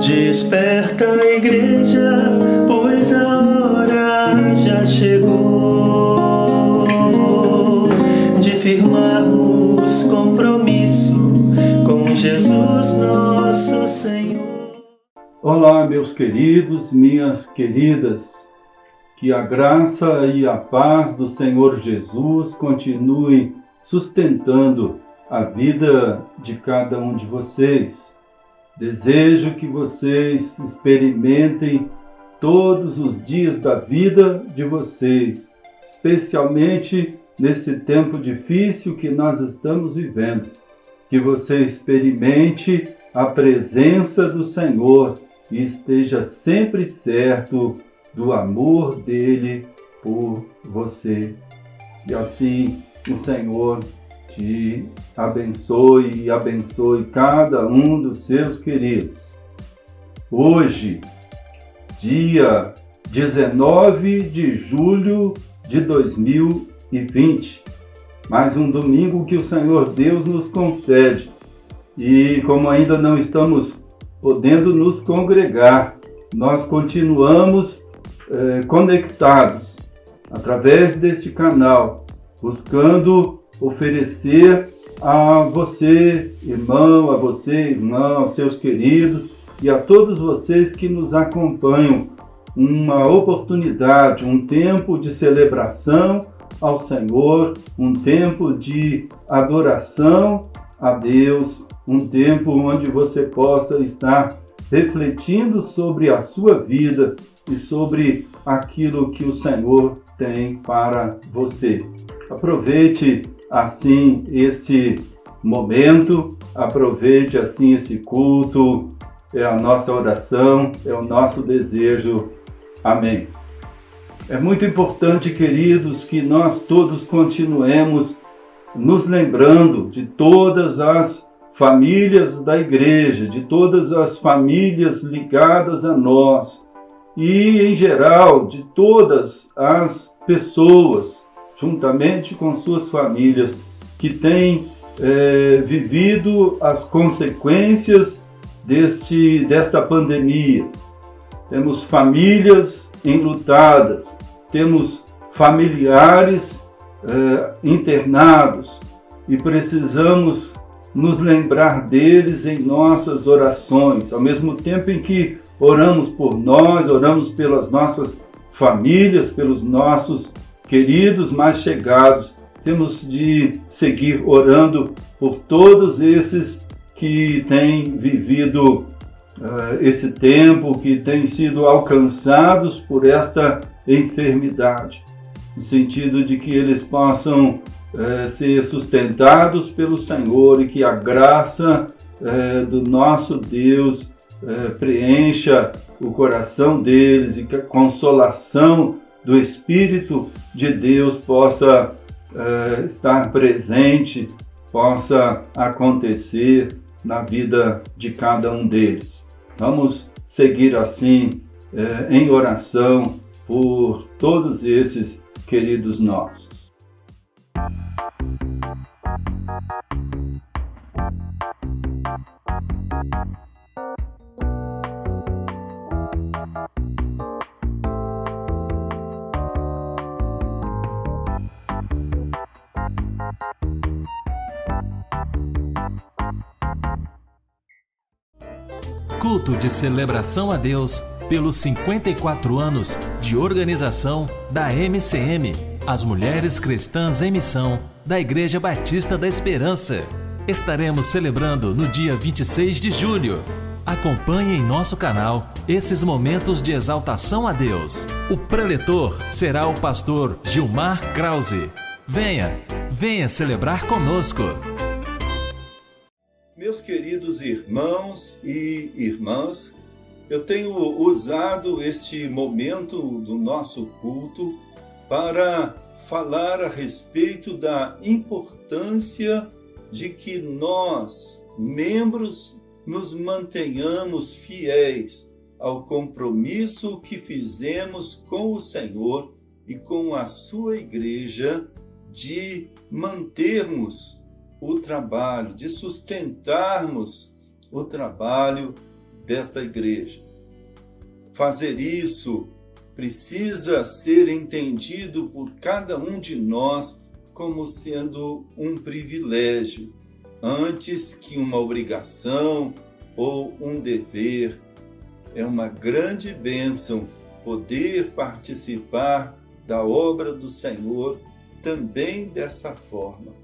Desperta, igreja, pois a hora já chegou de firmarmos compromisso com Jesus nosso Senhor. Olá, meus queridos, minhas queridas, que a graça e a paz do Senhor Jesus continuem sustentando a vida de cada um de vocês. Desejo que vocês experimentem todos os dias da vida de vocês, especialmente nesse tempo difícil que nós estamos vivendo. Que você experimente a presença do Senhor e esteja sempre certo do amor dele por você. E assim o Senhor te abençoe e abençoe cada um dos seus queridos. Hoje, dia 19 de julho de 2020, mais um domingo que o Senhor Deus nos concede. E como ainda não estamos podendo nos congregar, nós continuamos conectados através deste canal, buscando oferecer a você, irmão, a você, irmã, aos seus queridos e a todos vocês que nos acompanham, uma oportunidade, um tempo de celebração ao Senhor, um tempo de adoração a Deus, um tempo onde você possa estar refletindo sobre a sua vida e sobre aquilo que o Senhor tem para você. Aproveite assim esse momento, aproveite assim esse culto, é a nossa oração, é o nosso desejo. Amém. É muito importante, queridos, que nós todos continuemos nos lembrando de todas as famílias da igreja, de todas as famílias ligadas a nós e, em geral, de todas as pessoas, juntamente com suas famílias, que têm vivido as consequências desta pandemia. Temos famílias enlutadas, temos familiares internados e precisamos nos lembrar deles em nossas orações, ao mesmo tempo em que oramos por nós, oramos pelas nossas famílias, pelos nossos queridos mais chegados. Temos de seguir orando por todos esses que têm vivido esse tempo, que têm sido alcançados por esta enfermidade, no sentido de que eles possam ser sustentados pelo Senhor e que a graça do nosso Deus preencha o coração deles e que a consolação do Espírito de Deus possa estar presente, possa acontecer na vida de cada um deles. Vamos seguir assim em oração por todos esses queridos nossos. Culto de celebração a Deus pelos 54 anos de organização da MCM, as Mulheres Cristãs em Missão da Igreja Batista da Esperança. Estaremos celebrando no dia 26 de julho. Acompanhe em nosso canal esses momentos de exaltação a Deus. O preletor será o pastor Gilmar Krause. Venha celebrar conosco. Meus queridos irmãos e irmãs, eu tenho usado este momento do nosso culto para falar a respeito da importância de que nós, membros, nos mantenhamos fiéis ao compromisso que fizemos com o Senhor e com a sua igreja de mantermos o trabalho, de sustentarmos o trabalho desta igreja. Fazer isso precisa ser entendido por cada um de nós como sendo um privilégio, antes que uma obrigação ou um dever. É uma grande bênção poder participar da obra do Senhor também dessa forma.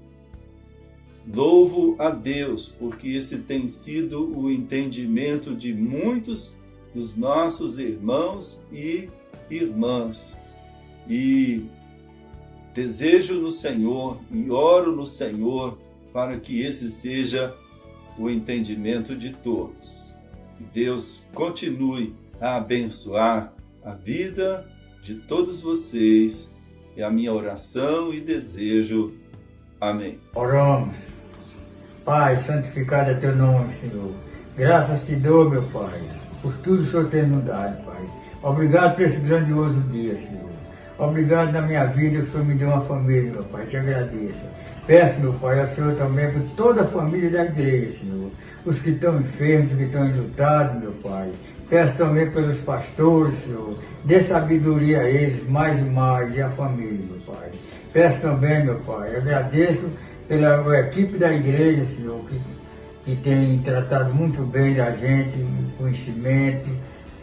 Louvo a Deus, porque esse tem sido o entendimento de muitos dos nossos irmãos e irmãs. E desejo no Senhor e oro no Senhor para que esse seja o entendimento de todos. Que Deus continue a abençoar a vida de todos vocês. É a minha oração e desejo. Amém. Oramos. Pai, santificado é teu nome, Senhor. Graças te dou, meu Pai, por tudo que o Senhor tem nos dado, Pai. Obrigado por esse grandioso dia, Senhor. Obrigado na minha vida que o Senhor me deu uma família, meu Pai. Te agradeço. Peço, meu Pai, ao Senhor também por toda a família da igreja, Senhor. Os que estão enfermos, os que estão enlutados, meu Pai. Peço também pelos pastores, Senhor. Dê sabedoria a eles mais e mais, e a família, meu Pai. Peço também, meu Pai, agradeço pela equipe da igreja, Senhor, que tem tratado muito bem da gente, o conhecimento.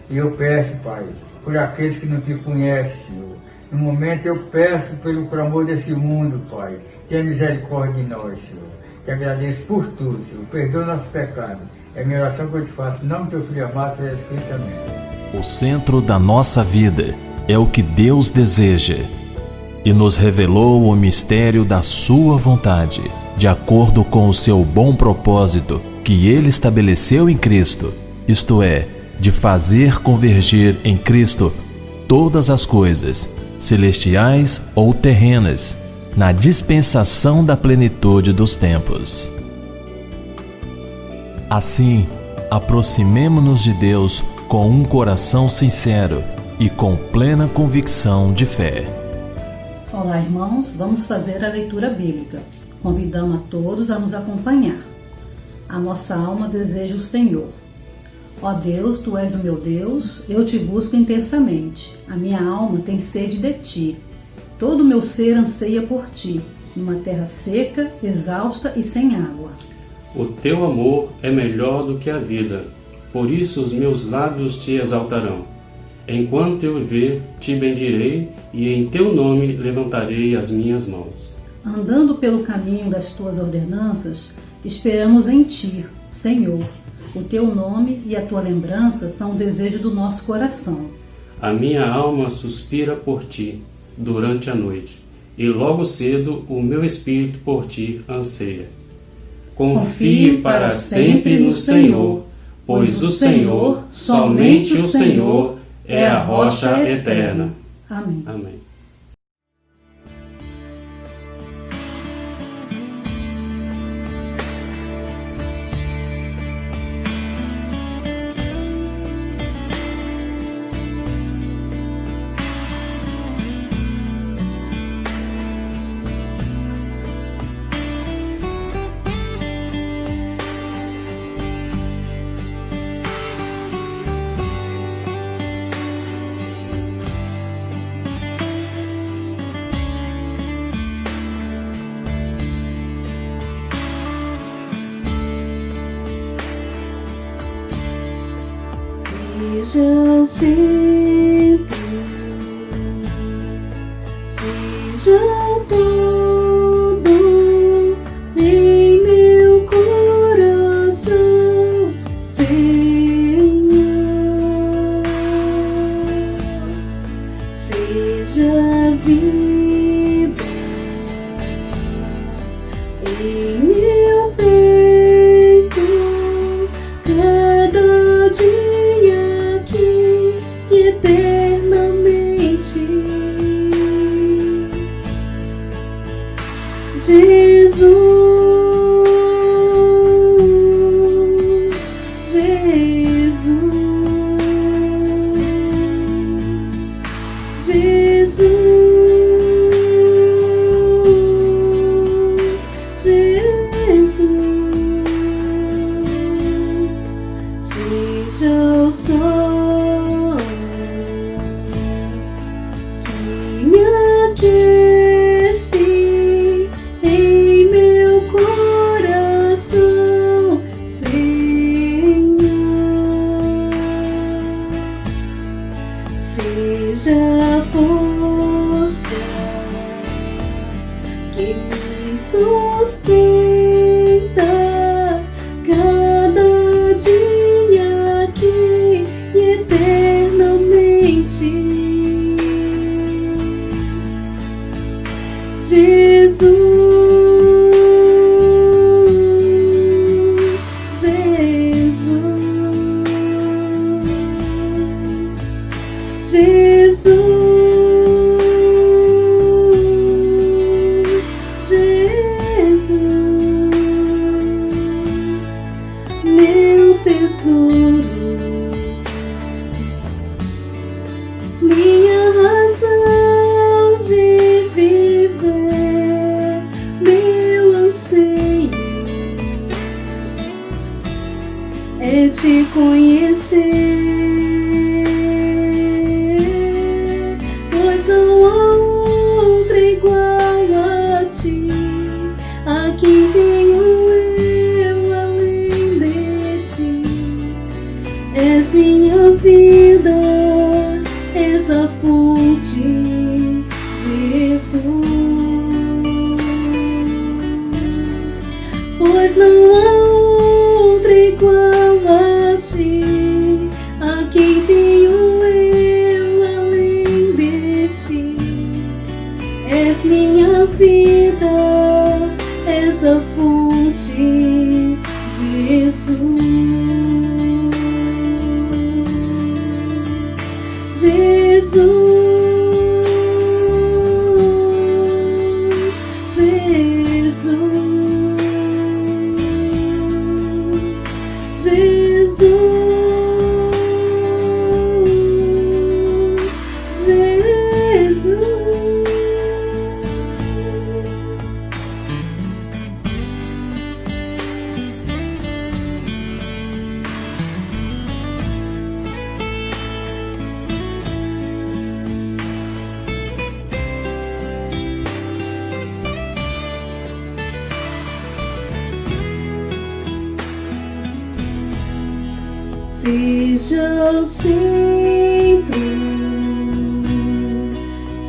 E eu peço, Pai, por aqueles que não te conhecem, Senhor. No momento eu peço pelo clamor desse mundo, Pai. Tenha misericórdia de nós, Senhor. Te agradeço por tudo, Senhor. Perdoa nossos pecados. É a minha oração que eu te faço, em nome do teu Filho amado, Jesus Cristo. Amém. O centro da nossa vida é o que Deus deseja e nos revelou o mistério da sua vontade, de acordo com o seu bom propósito que Ele estabeleceu em Cristo, isto é, de fazer convergir em Cristo todas as coisas, celestiais ou terrenas, na dispensação da plenitude dos tempos. Assim, aproximemo-nos de Deus com um coração sincero e com plena convicção de fé. Olá, irmãos, vamos fazer a leitura bíblica. Convidamos a todos a nos acompanhar. A nossa alma deseja o Senhor. Ó Deus, Tu és o meu Deus, eu te busco intensamente. A minha alma tem sede de Ti. Todo o meu ser anseia por Ti, numa terra seca, exausta e sem água. O Teu amor é melhor do que a vida, por isso os meus lábios Te exaltarão. Enquanto eu viver, Te bendirei, e em Teu nome levantarei as minhas mãos. Andando pelo caminho das Tuas ordenanças, esperamos em Ti, Senhor. O Teu nome e a Tua lembrança são o desejo do nosso coração. A minha alma suspira por Ti durante a noite, e logo cedo o meu espírito por Ti anseia. Confie para sempre no Senhor, pois o Senhor, somente o Senhor, é a rocha eterna. Amém. Amém. Seja o centro, seja o todo em meu coração, Senhor. Seja a vida em meu peito, cada dia aqui e eternamente. Jesus, Jesus, Jesus, Jesus. seja o sol que me aquece em meu coração, Senhor. Seja a força que me sustenta cada dia aqui e eternamente. Jesus, Jesus, Jesus, meu tesouro, minha razão de viver, meu anseio é te conhecer, pois não há outra igual a ti, a quem tenho eu além de ti. És minha vida, és a fonte, Jesus, pois não há outra igual a ti, a quem tenho eu além de ti. És minha vida, és a fonte, Jesus. Jesus, Jesus, Jesus, seja o centro,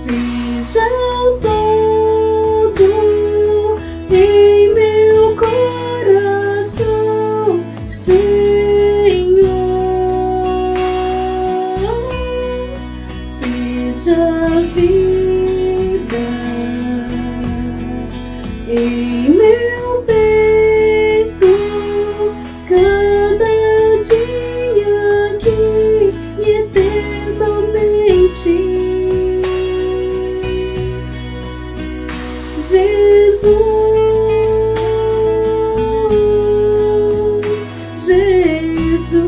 seja o todo em meu coração, Senhor. Seja a vida em meu peito, cada dia aqui e eternamente. Jesus, Jesus,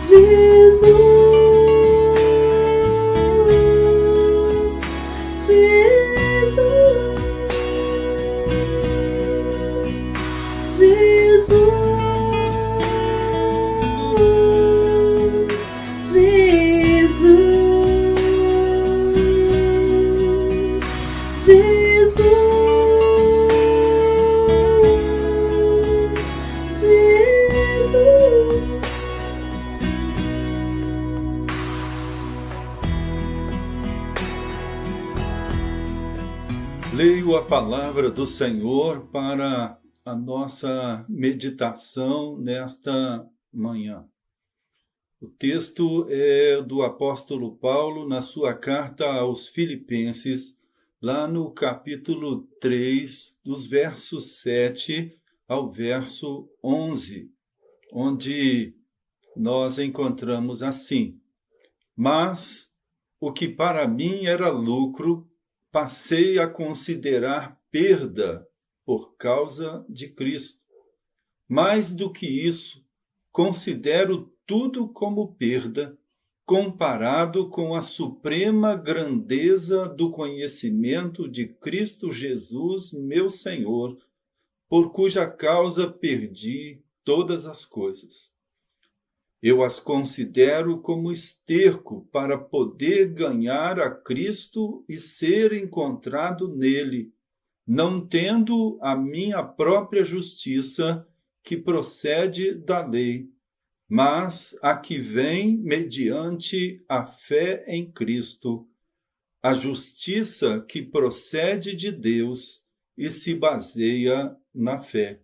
Jesus, Leio a palavra do Senhor para a nossa meditação nesta manhã. O texto é do apóstolo Paulo na sua carta aos Filipenses, lá no capítulo 3, dos versos 7 ao verso 11, onde nós encontramos assim: Mas o que para mim era lucro, passei a considerar perda por causa de Cristo. Mais do que isso, considero tudo como perda, comparado com a suprema grandeza do conhecimento de Cristo Jesus, meu Senhor, por cuja causa perdi todas as coisas. Eu as considero como esterco para poder ganhar a Cristo e ser encontrado nele, não tendo a minha própria justiça que procede da lei, mas a que vem mediante a fé em Cristo, a justiça que procede de Deus e se baseia na fé.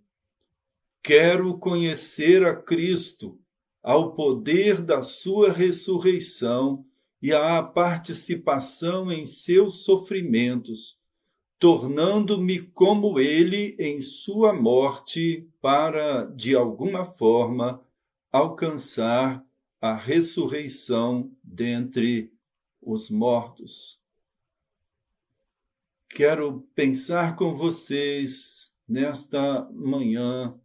Quero conhecer a Cristo, ao poder da sua ressurreição e à participação em seus sofrimentos, tornando-me como ele em sua morte para, de alguma forma, alcançar a ressurreição dentre os mortos. Quero pensar com vocês nesta manhã,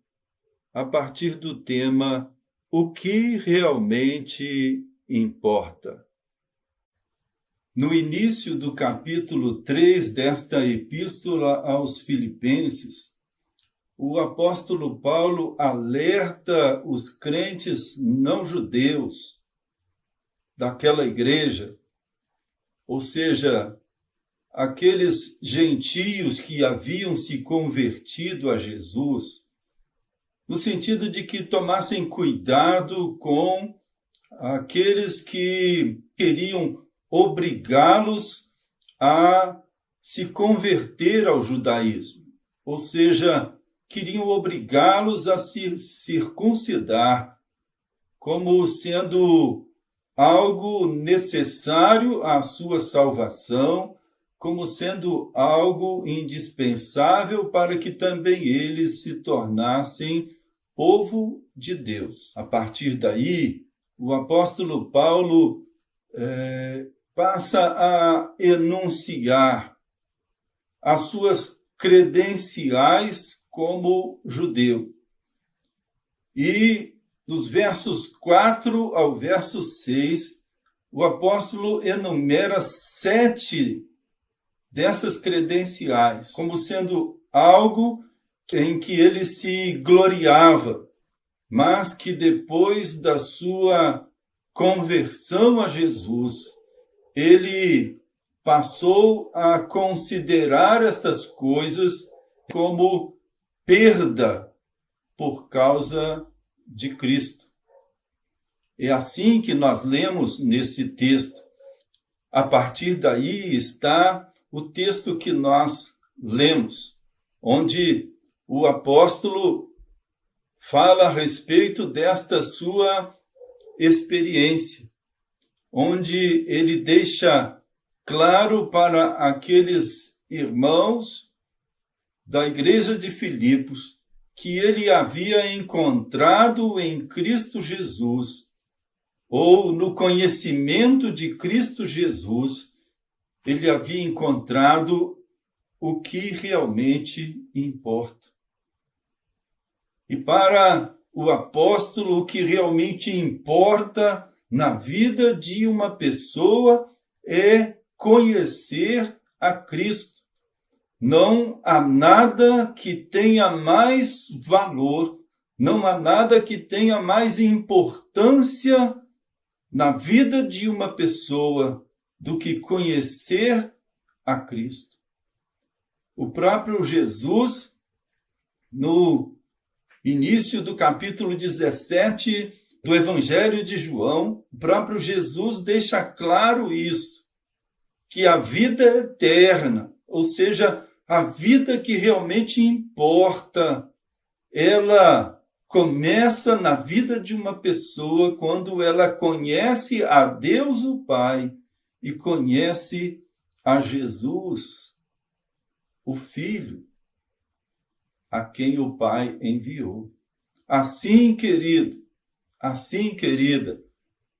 a partir do tema o que realmente importa. No início do capítulo 3 desta epístola aos Filipenses, o apóstolo Paulo alerta os crentes não-judeus daquela igreja, ou seja, aqueles gentios que haviam se convertido a Jesus, no sentido de que tomassem cuidado com aqueles que queriam obrigá-los a se converter ao judaísmo, ou seja, queriam obrigá-los a se circuncidar, como sendo algo necessário à sua salvação, como sendo algo indispensável para que também eles se tornassem povo de Deus. A partir daí, o apóstolo Paulo passa a enunciar as suas credenciais como judeu. E dos versos 4 ao verso 6, o apóstolo enumera 7 dessas credenciais, como sendo algo em que ele se gloriava, mas que depois da sua conversão a Jesus, ele passou a considerar estas coisas como perda por causa de Cristo. É assim que nós lemos nesse texto. A partir daí está o texto que nós lemos, onde o apóstolo fala a respeito desta sua experiência, onde ele deixa claro para aqueles irmãos da igreja de Filipos que ele havia encontrado em Cristo Jesus, ou no conhecimento de Cristo Jesus, ele havia encontrado o que realmente importa. E para o apóstolo, o que realmente importa na vida de uma pessoa é conhecer a Cristo. Não há nada que tenha mais valor, não há nada que tenha mais importância na vida de uma pessoa do que conhecer a Cristo. O próprio Jesus, no início do capítulo 17 do Evangelho de João, o próprio Jesus deixa claro isso, que a vida eterna, ou seja, a vida que realmente importa, ela começa na vida de uma pessoa quando ela conhece a Deus o Pai e conhece a Jesus, o Filho, a quem o Pai enviou. Assim, querido, assim, querida,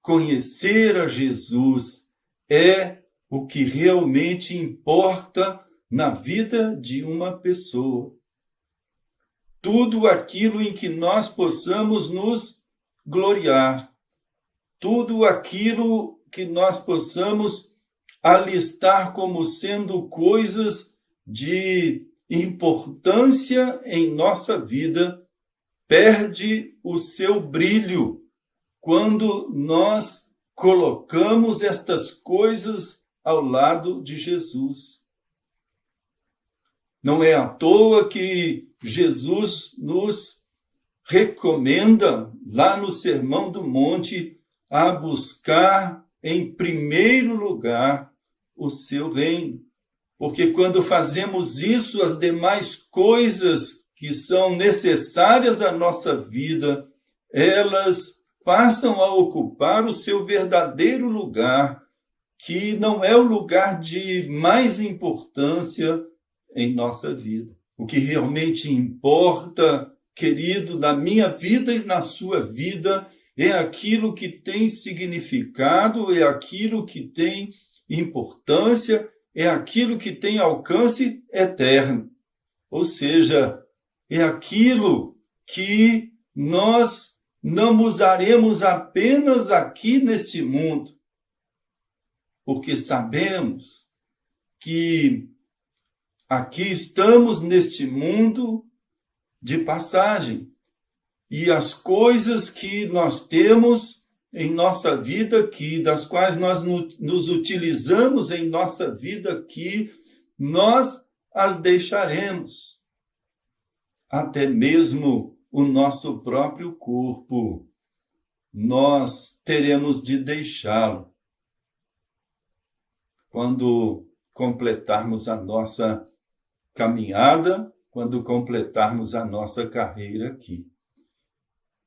conhecer a Jesus é o que realmente importa na vida de uma pessoa. Tudo aquilo em que nós possamos nos gloriar, tudo aquilo que nós possamos alistar como sendo coisas de importância em nossa vida perde o seu brilho quando nós colocamos estas coisas ao lado de Jesus. Não é à toa que Jesus nos recomenda, lá no Sermão do Monte, a buscar em primeiro lugar o seu reino. Porque quando fazemos isso, as demais coisas que são necessárias à nossa vida, elas passam a ocupar o seu verdadeiro lugar, que não é o lugar de mais importância em nossa vida. O que realmente importa, querido, na minha vida e na sua vida, é aquilo que tem significado, é aquilo que tem importância, é aquilo que tem alcance eterno. Ou seja, é aquilo que nós não usaremos apenas aqui neste mundo, porque sabemos que aqui estamos neste mundo de passagem, e as coisas que nós temos em nossa vida aqui, das quais nós nos utilizamos em nossa vida aqui, nós as deixaremos. Até mesmo o nosso próprio corpo, nós teremos de deixá-lo quando completarmos a nossa caminhada, quando completarmos a nossa carreira aqui.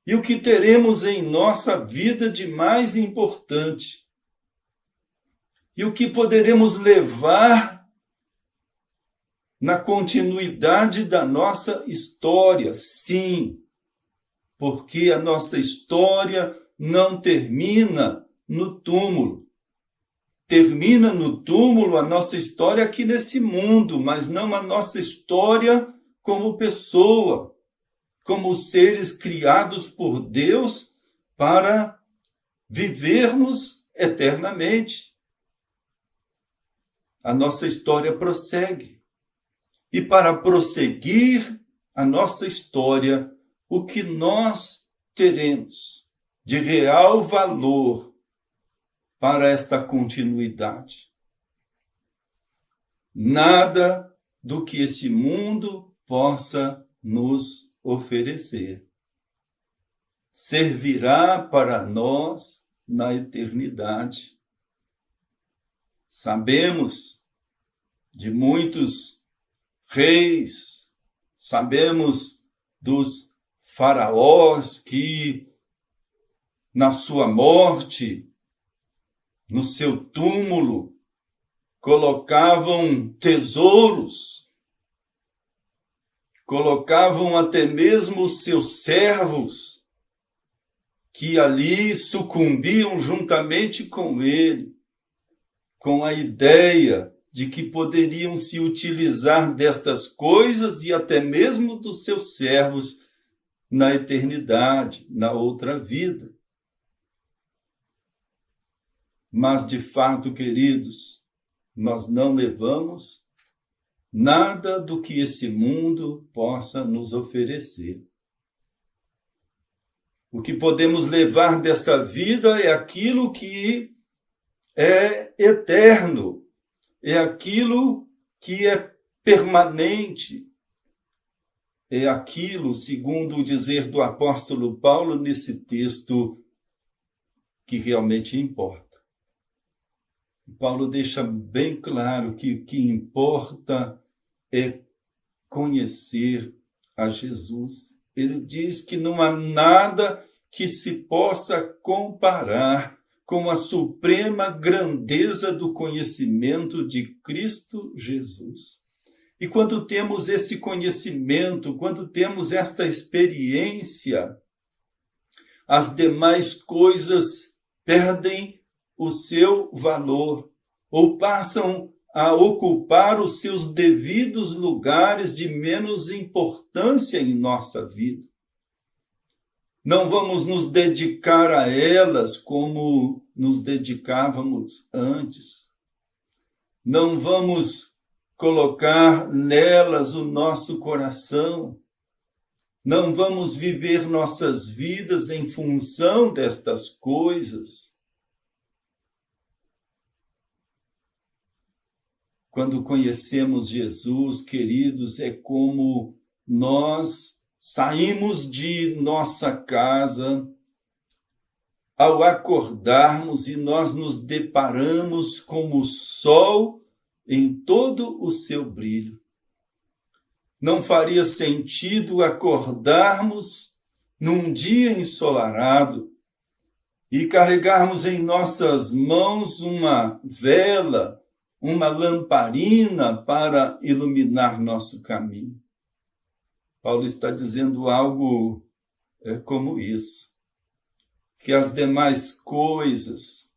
E o que teremos em nossa vida de mais importante? E o que poderemos levar na continuidade da nossa história? Sim, porque a nossa história não termina no túmulo. Termina no túmulo a nossa história aqui nesse mundo, mas não a nossa história como pessoa, como seres criados por Deus para vivermos eternamente. A nossa história prossegue. E para prosseguir a nossa história, o que nós teremos de real valor para esta continuidade? Nada do que esse mundo possa nos oferecer servirá para nós na eternidade. Sabemos de muitos reis, sabemos dos faraós que, na sua morte, no seu túmulo, colocavam tesouros, colocavam até mesmo os seus servos, que ali sucumbiam juntamente com ele, com a ideia de que poderiam se utilizar destas coisas e até mesmo dos seus servos na eternidade, na outra vida. Mas, de fato, queridos, nós não levamos nada do que esse mundo possa nos oferecer. O que podemos levar dessa vida é aquilo que é eterno, é aquilo que é permanente, é aquilo, segundo o dizer do apóstolo Paulo nesse texto, que realmente importa. Paulo deixa bem claro que o que importa é conhecer a Jesus. Ele diz que não há nada que se possa comparar com a suprema grandeza do conhecimento de Cristo Jesus. E quando temos esse conhecimento, quando temos esta experiência, as demais coisas perdem o seu valor ou passam a ocupar os seus devidos lugares de menos importância em nossa vida. Não vamos nos dedicar a elas como nos dedicávamos antes. Não vamos colocar nelas o nosso coração. Não vamos viver nossas vidas em função destas coisas. Quando conhecemos Jesus, queridos, é como nós saímos de nossa casa, ao acordarmos e nós nos deparamos com o sol em todo o seu brilho. Não faria sentido acordarmos num dia ensolarado e carregarmos em nossas mãos uma vela, uma lamparina para iluminar nosso caminho. Paulo está dizendo algo como isso, que as demais coisas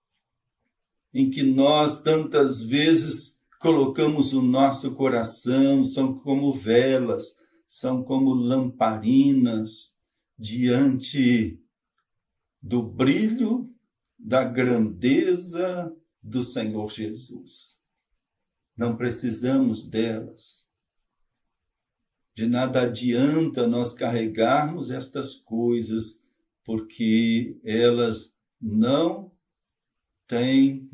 em que nós tantas vezes colocamos o nosso coração são como velas, são como lamparinas diante do brilho, da grandeza do Senhor Jesus. Não precisamos delas. De nada adianta nós carregarmos estas coisas, porque elas não têm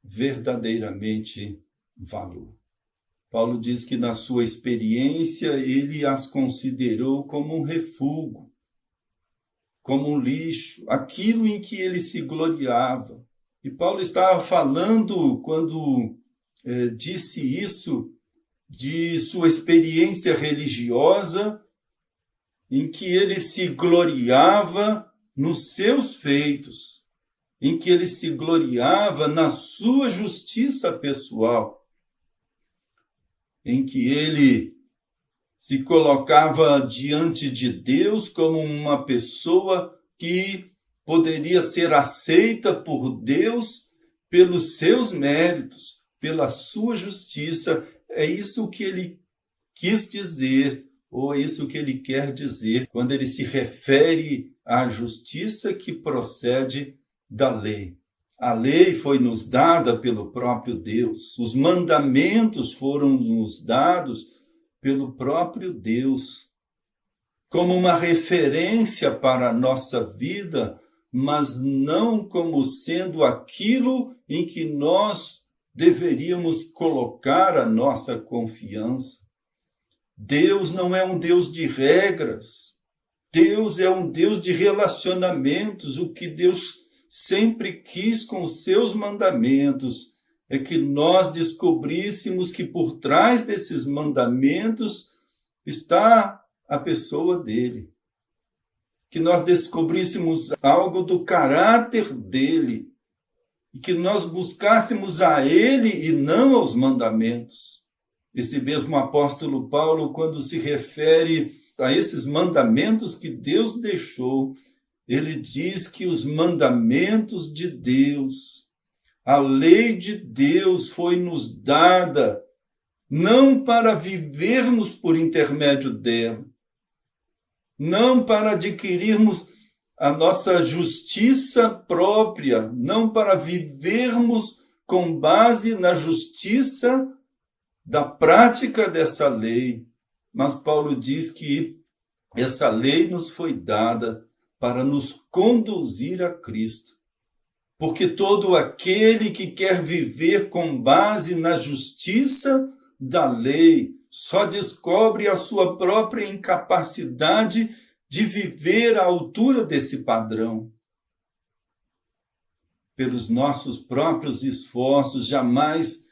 verdadeiramente valor. Paulo diz que na sua experiência ele as considerou como um refúgio, como um lixo, aquilo em que ele se gloriava. E Paulo estava falando, quando disse isso, de sua experiência religiosa, em que ele se gloriava nos seus feitos, em que ele se gloriava na sua justiça pessoal, em que ele se colocava diante de Deus como uma pessoa que poderia ser aceita por Deus pelos seus méritos, pela sua justiça. É isso que ele quis dizer, ou é isso que ele quer dizer, quando ele se refere à justiça que procede da lei. A lei foi nos dada pelo próprio Deus, os mandamentos foram nos dados pelo próprio Deus, como uma referência para a nossa vida, mas não como sendo aquilo em que nós deveríamos colocar a nossa confiança. Deus não é um Deus de regras. Deus é um Deus de relacionamentos. O que Deus sempre quis com os seus mandamentos é que nós descobríssemos que por trás desses mandamentos está a pessoa dele. Que nós descobríssemos algo do caráter dele. E que nós buscássemos a ele e não aos mandamentos. Esse mesmo apóstolo Paulo, quando se refere a esses mandamentos que Deus deixou, ele diz que os mandamentos de Deus, a lei de Deus foi nos dada, não para vivermos por intermédio dela, não para adquirirmos a nossa justiça própria, não para vivermos com base na justiça da prática dessa lei. Mas Paulo diz que essa lei nos foi dada para nos conduzir a Cristo. Porque todo aquele que quer viver com base na justiça da lei só descobre a sua própria incapacidade de viver à altura desse padrão. Pelos nossos próprios esforços, jamais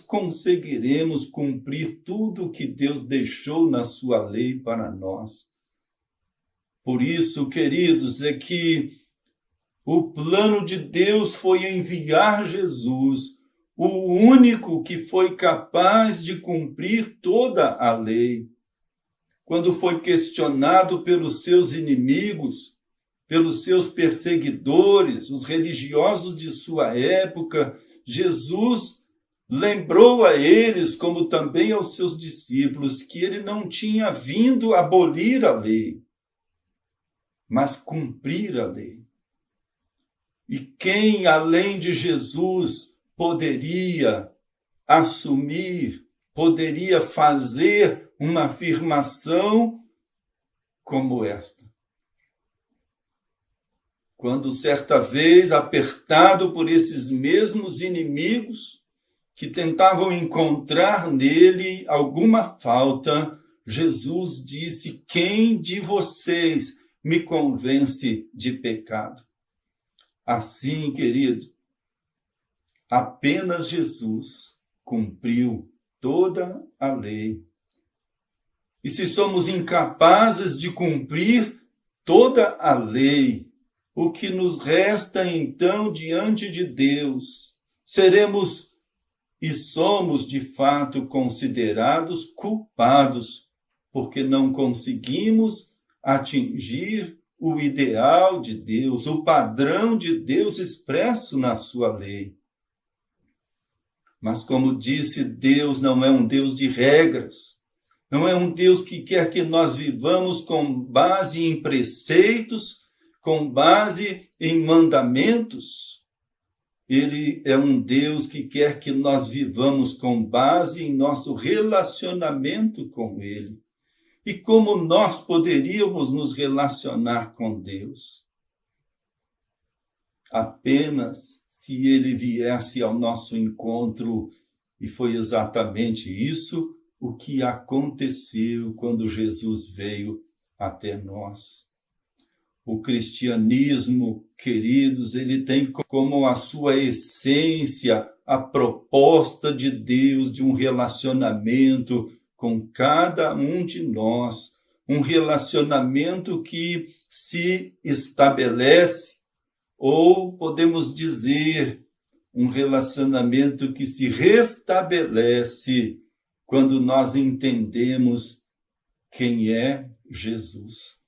conseguiremos cumprir tudo o que Deus deixou na sua lei para nós. Por isso, queridos, é que o plano de Deus foi enviar Jesus, o único que foi capaz de cumprir toda a lei. Quando foi questionado pelos seus inimigos, pelos seus perseguidores, os religiosos de sua época, Jesus lembrou a eles, como também aos seus discípulos, que ele não tinha vindo abolir a lei, mas cumprir a lei. E quem, além de Jesus, poderia assumir, poderia fazer uma afirmação como esta. Quando certa vez, apertado por esses mesmos inimigos que tentavam encontrar nele alguma falta, Jesus disse: quem de vocês me convence de pecado? Assim, querido, apenas Jesus cumpriu toda a lei. E se somos incapazes de cumprir toda a lei, o que nos resta então diante de Deus? Seremos e somos de fato considerados culpados, porque não conseguimos atingir o ideal de Deus, o padrão de Deus expresso na sua lei. Mas como disse, Deus não é um Deus de regras, não é um Deus que quer que nós vivamos com base em preceitos, com base em mandamentos. Ele é um Deus que quer que nós vivamos com base em nosso relacionamento com Ele. E como nós poderíamos nos relacionar com Deus? Apenas se Ele viesse ao nosso encontro, e foi exatamente isso o que aconteceu quando Jesus veio até nós. O cristianismo, queridos, ele tem como a sua essência a proposta de Deus de um relacionamento com cada um de nós, um relacionamento que se estabelece, ou podemos dizer, um relacionamento que se restabelece quando nós entendemos quem é Jesus.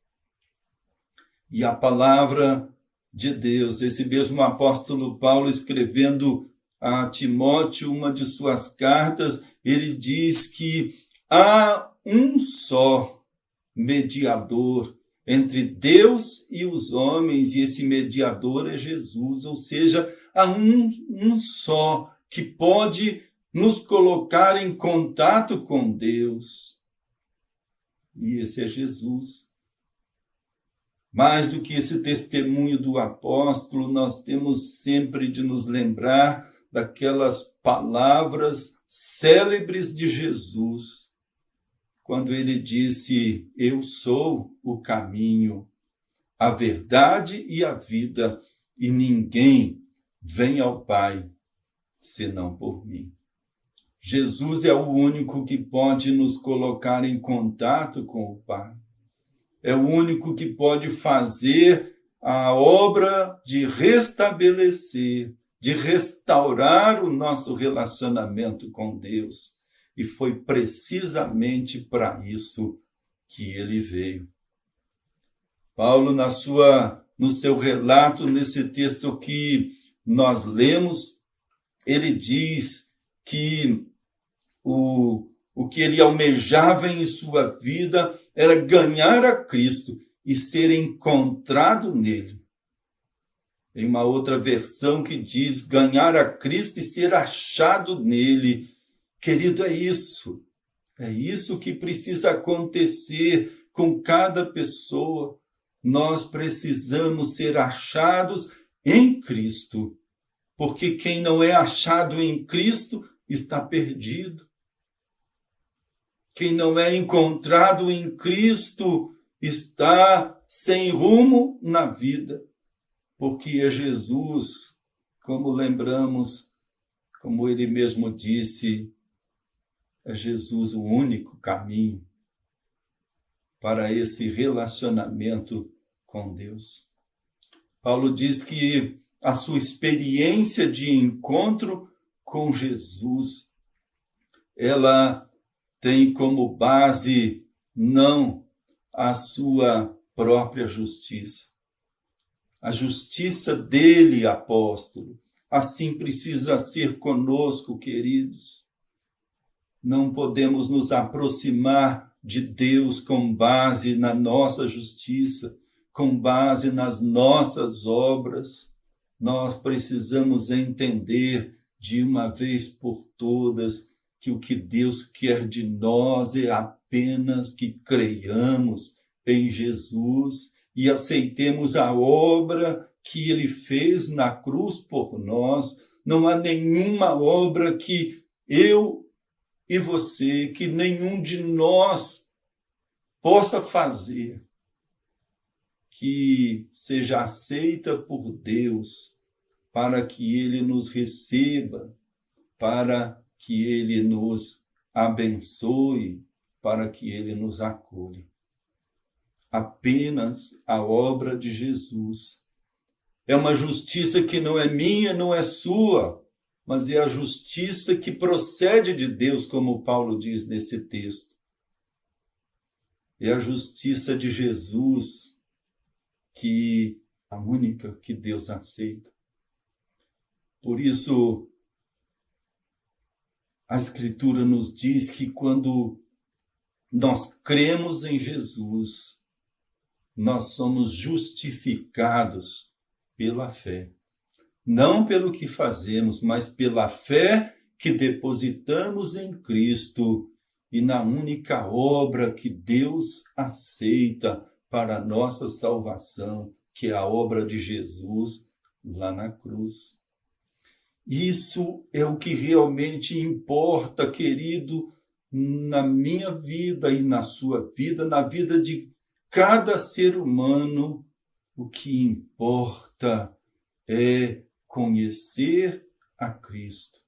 E a palavra de Deus, esse mesmo apóstolo Paulo, escrevendo a Timóteo uma de suas cartas, ele diz que há um só mediador entre Deus e os homens, e esse mediador é Jesus, ou seja, há um só que pode nos colocar em contato com Deus, e esse é Jesus. Mais do que esse testemunho do apóstolo, nós temos sempre de nos lembrar daquelas palavras célebres de Jesus, quando ele disse: eu sou o caminho, a verdade e a vida, e ninguém vem ao Pai senão por mim. Jesus é o único que pode nos colocar em contato com o Pai. É o único que pode fazer a obra de restabelecer, de restaurar o nosso relacionamento com Deus. E foi precisamente para isso que ele veio. Paulo, no seu relato, nesse texto que nós lemos, ele diz que o que ele almejava em sua vida era ganhar a Cristo e ser encontrado nele. Em uma outra versão que diz ganhar a Cristo e ser achado nele. Querido, é isso que precisa acontecer com cada pessoa. Nós precisamos ser achados em Cristo, porque quem não é achado em Cristo está perdido. Quem não é encontrado em Cristo está sem rumo na vida, porque é Jesus, como lembramos, como ele mesmo disse, é Jesus o único caminho para esse relacionamento com Deus. Paulo diz que a sua experiência de encontro com Jesus, ela tem como base não a sua própria justiça. A justiça dele, apóstolo, assim precisa ser conosco, queridos. Não podemos nos aproximar de Deus com base na nossa justiça, com base nas nossas obras. Nós precisamos entender de uma vez por todas que o que Deus quer de nós é apenas que creiamos em Jesus e aceitemos a obra que ele fez na cruz por nós. Não há nenhuma obra que eu e você, que nenhum de nós possa fazer, que seja aceita por Deus, para que ele nos receba, para que ele nos abençoe, para que ele nos acolha. Apenas a obra de Jesus. É uma justiça que não é minha, não é sua, mas é a justiça que procede de Deus, como Paulo diz nesse texto. É a justiça de Jesus, que é a única que Deus aceita. Por isso, a Escritura nos diz que quando nós cremos em Jesus, nós somos justificados pela fé. Não pelo que fazemos, mas pela fé que depositamos em Cristo e na única obra que Deus aceita para a nossa salvação, que é a obra de Jesus lá na cruz. Isso é o que realmente importa, querido, na minha vida e na sua vida, na vida de cada ser humano. O que importa é conhecer a Cristo.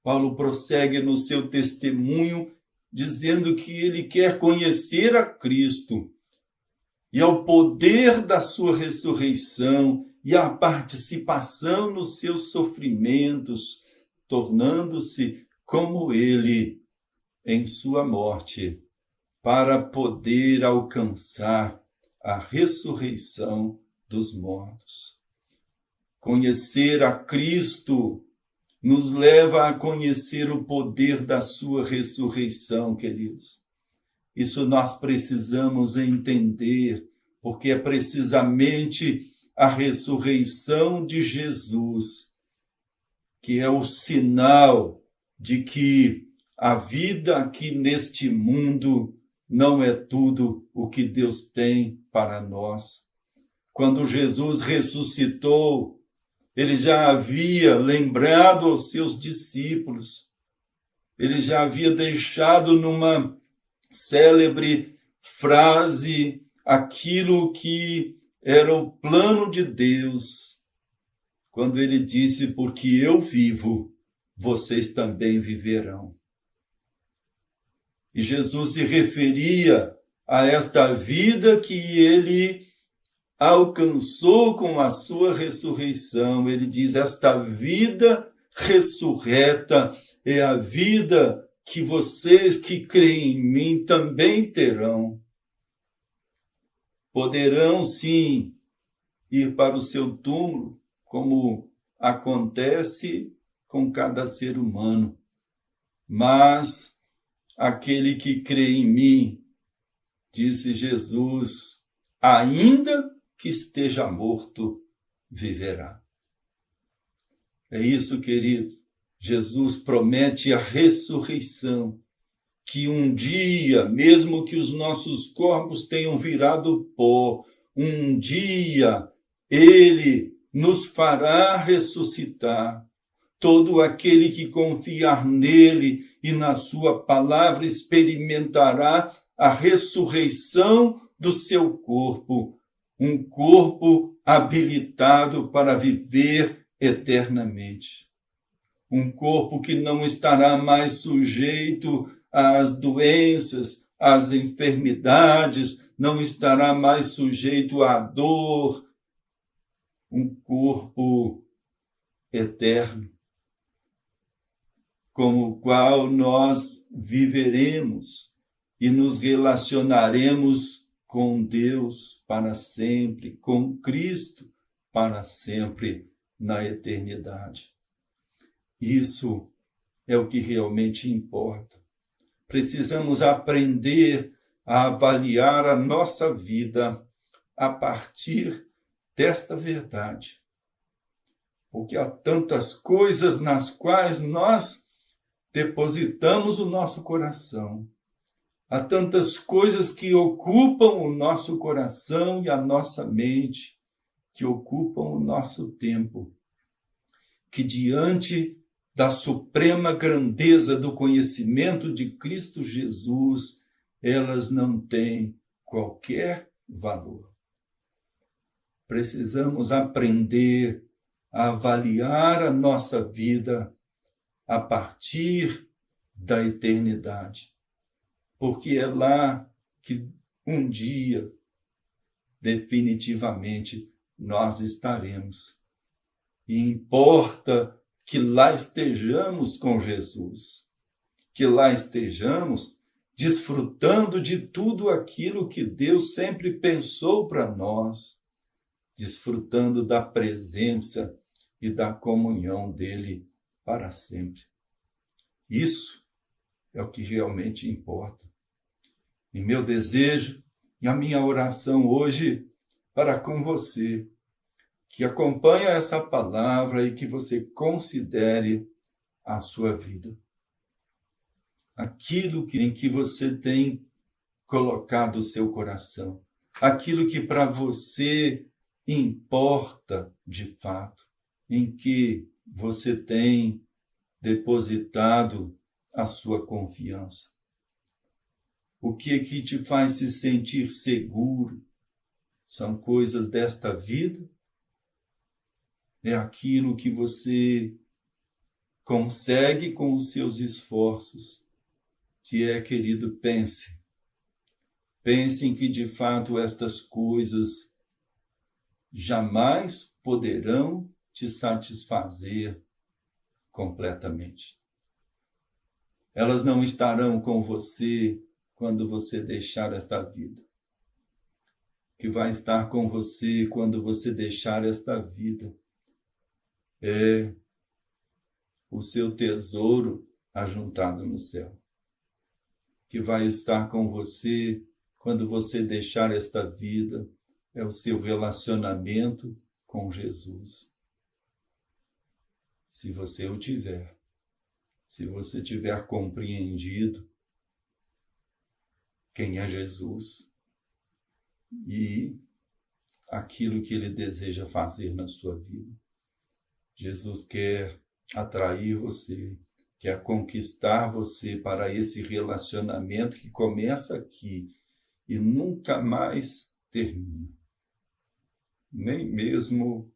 Paulo prossegue no seu testemunho dizendo que ele quer conhecer a Cristo e ao poder da sua ressurreição e a participação nos seus sofrimentos, tornando-se como ele em sua morte, para poder alcançar a ressurreição dos mortos. Conhecer a Cristo nos leva a conhecer o poder da sua ressurreição, queridos. Isso nós precisamos entender, porque é precisamente a ressurreição de Jesus que é o sinal de que a vida aqui neste mundo não é tudo o que Deus tem para nós. Quando Jesus ressuscitou, ele já havia lembrado aos seus discípulos, ele já havia deixado numa célebre frase aquilo que era o plano de Deus, quando ele disse: porque eu vivo, vocês também viverão. E Jesus se referia a esta vida que ele alcançou com a sua ressurreição. Ele diz: esta vida ressurreta é a vida que vocês que creem em mim também terão. Poderão, sim, ir para o seu túmulo, como acontece com cada ser humano. Mas aquele que crê em mim, disse Jesus, ainda que esteja morto, viverá. É isso, querido. Jesus promete a ressurreição, que um dia, mesmo que os nossos corpos tenham virado pó, um dia ele nos fará ressuscitar. Todo aquele que confiar nele e na sua palavra experimentará a ressurreição do seu corpo, um corpo habilitado para viver eternamente. Um corpo que não estará mais sujeito às doenças, às enfermidades, não estará mais sujeito à dor. Um corpo eterno, com o qual nós viveremos e nos relacionaremos com Deus para sempre, com Cristo para sempre na eternidade. Isso é o que realmente importa. Precisamos aprender a avaliar a nossa vida a partir desta verdade. porque há tantas coisas nas quais nós depositamos o nosso coração. Há tantas coisas que ocupam o nosso coração e a nossa mente, que ocupam o nosso tempo, que diante da suprema grandeza do conhecimento de Cristo Jesus, elas não têm qualquer valor. Precisamos aprender a avaliar a nossa vida a partir da eternidade, porque é lá que um dia, definitivamente, nós estaremos. E importa que lá estejamos com Jesus, que lá estejamos desfrutando de tudo aquilo que Deus sempre pensou para nós, desfrutando da presença e da comunhão dele para sempre. Isso é o que realmente importa. E meu desejo e a minha oração hoje para com você, que acompanha essa palavra e que você considere a sua vida. Aquilo em que você tem colocado o seu coração, aquilo que para você importa de fato, em que você tem depositado a sua confiança. O que te faz se sentir seguro? São coisas desta vida? É aquilo que você consegue com os seus esforços? Se é, querido, pense. Pense em que, de fato, estas coisas jamais poderão te satisfazer completamente. Elas não estarão com você quando você deixar esta vida. O que vai estar com você quando você deixar esta vida é o seu tesouro ajuntado no céu. Que vai estar com você quando você deixar esta vida é o seu relacionamento com Jesus. Se você o tiver, se você tiver compreendido quem é Jesus e aquilo que ele deseja fazer na sua vida. Jesus quer atrair você, quer conquistar você para esse relacionamento que começa aqui e nunca mais termina. Nem mesmo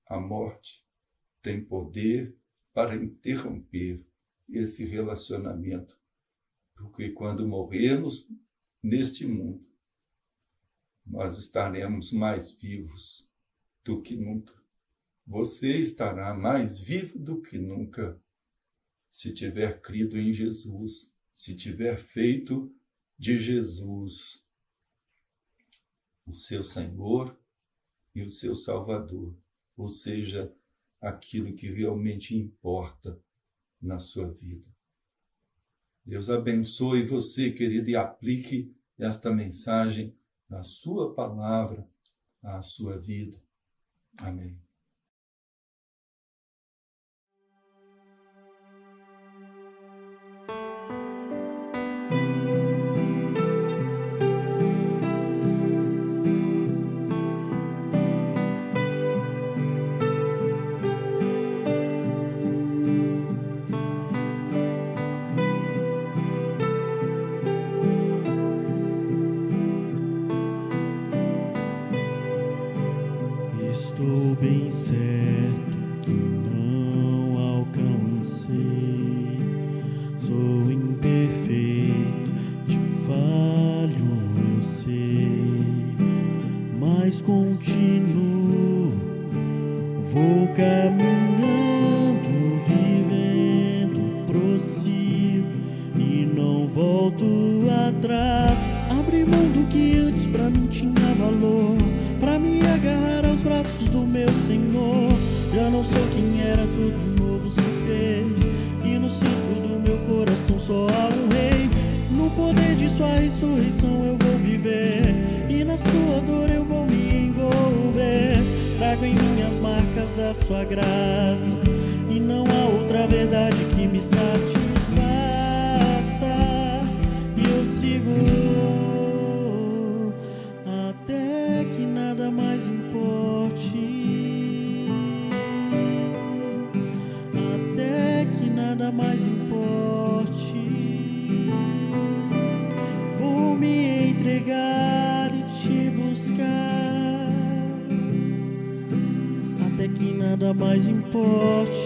a morte tem poder para interromper esse relacionamento, porque quando morrermos neste mundo, nós estaremos mais vivos do que nunca. Você estará mais vivo do que nunca se tiver crido em Jesus, se tiver feito de Jesus o seu Senhor e o seu Salvador, ou seja, aquilo que realmente importa na sua vida. Deus abençoe você, querido, e aplique esta mensagem da sua palavra à sua vida. Amém. Estou bem certo que não alcancei. Sou imperfeito, te falho, eu sei, mas continuo, vou caminhando, vivendo, prossigo e não volto atrás. Abri mão do que antes pra mim tinha valor, pra me agarrar aos braços do meu Senhor. Já não sou quem era, tudo novo se fez, e no centro do meu coração só há um rei. No poder de sua ressurreição eu vou viver, e na sua dor eu vou me envolver. Trago em mim as marcas da da sua graça, e não há outra verdade que me satisfaça. E eu sigo até que nada mais importe, até que nada mais importe. Vou me entregar e te buscar, até que nada mais importe.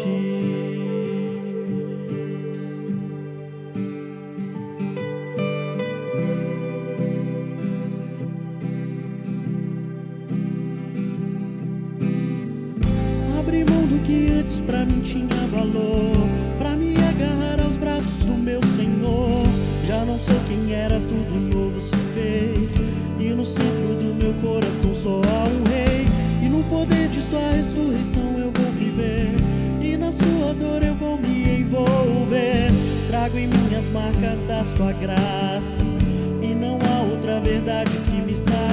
Abri mão do que antes pra mim tinha valor, pra me agarrar aos braços do meu Senhor. Já não sou quem era, tudo novo se fez, e no centro do meu coração só há um rei, e no poder de sua ressurreição eu vou viver, e na sua dor eu vou me envolver. Trago em mim as marcas da sua graça, e não há outra verdade que me satisfaça.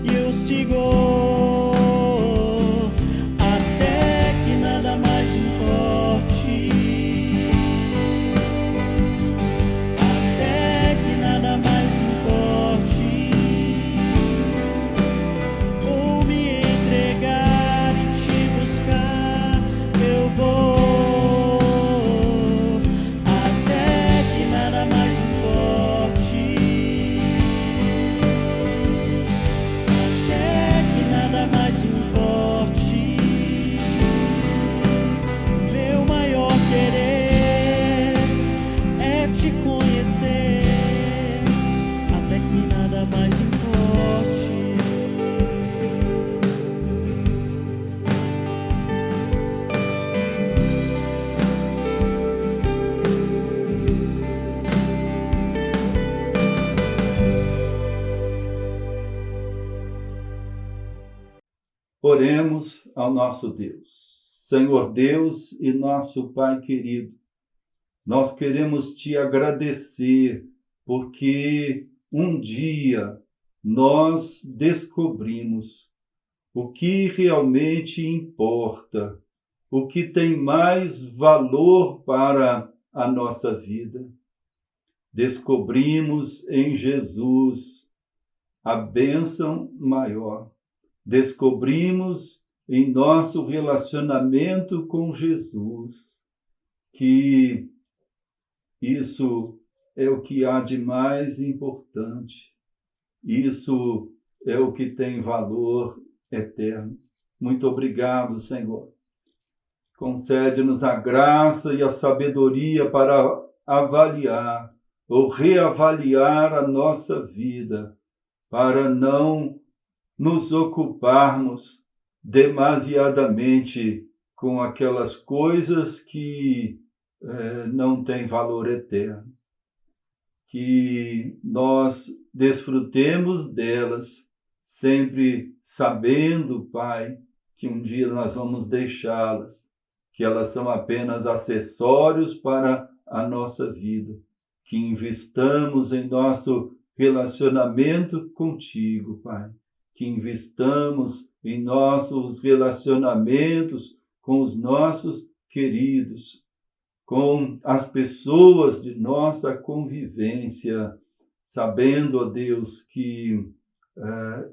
E eu sigo até que nada mais importe, até que nada mais importe. Vou me entregar e te buscar, eu vou até que nada mais importe, até que nada mais importe. Meu maior querer é te conhecer, até que nada mais importe. Oremos ao nosso Deus. Senhor Deus e nosso Pai querido, nós queremos te agradecer porque um dia nós descobrimos o que realmente importa, o que tem mais valor para a nossa vida. Descobrimos em Jesus a bênção maior. Descobrimos em nosso relacionamento com Jesus que isso é o que há de mais importante. Isso é o que tem valor eterno. Muito obrigado, Senhor. Concede-nos a graça e a sabedoria para avaliar ou reavaliar a nossa vida, para não nos ocuparmos demasiadamente com aquelas coisas que não têm valor eterno. Que nós desfrutemos delas, sempre sabendo, Pai, que um dia nós vamos deixá-las, que elas são apenas acessórios para a nossa vida, que investamos em nosso relacionamento contigo, Pai, que investamos em nossos relacionamentos com os nossos queridos, com as pessoas de nossa convivência, sabendo, ó Deus, que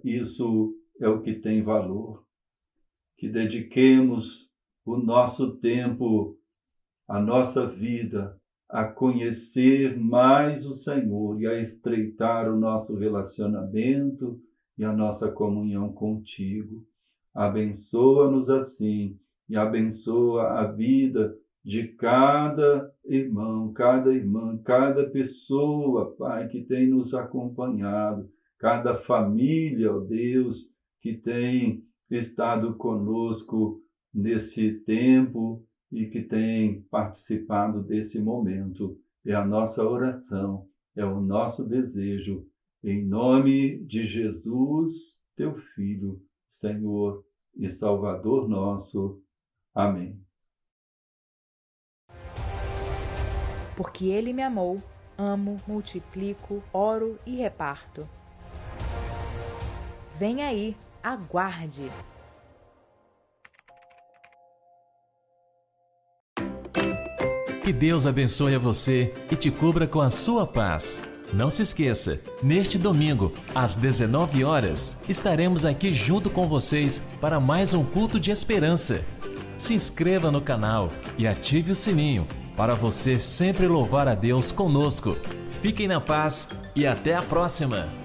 isso é o que tem valor. Que dediquemos o nosso tempo, a nossa vida, a conhecer mais o Senhor e a estreitar o nosso relacionamento e a nossa comunhão contigo. Abençoa-nos assim e abençoa a vida de cada irmão, cada irmã, cada pessoa, Pai, que tem nos acompanhado, cada família, ó Deus, que tem estado conosco nesse tempo e que tem participado desse momento. É a nossa oração, é o nosso desejo, em nome de Jesus, teu Filho, Senhor e Salvador nosso. Amém. Porque Ele me amou, amo, multiplico, oro e reparto. Vem aí, aguarde! Que Deus abençoe a você e te cubra com a sua paz. Não se esqueça, neste domingo, às 19 horas, estaremos aqui junto com vocês para mais um culto de esperança. Se inscreva no canal e ative o sininho para você sempre louvar a Deus conosco. Fiquem na paz e até a próxima!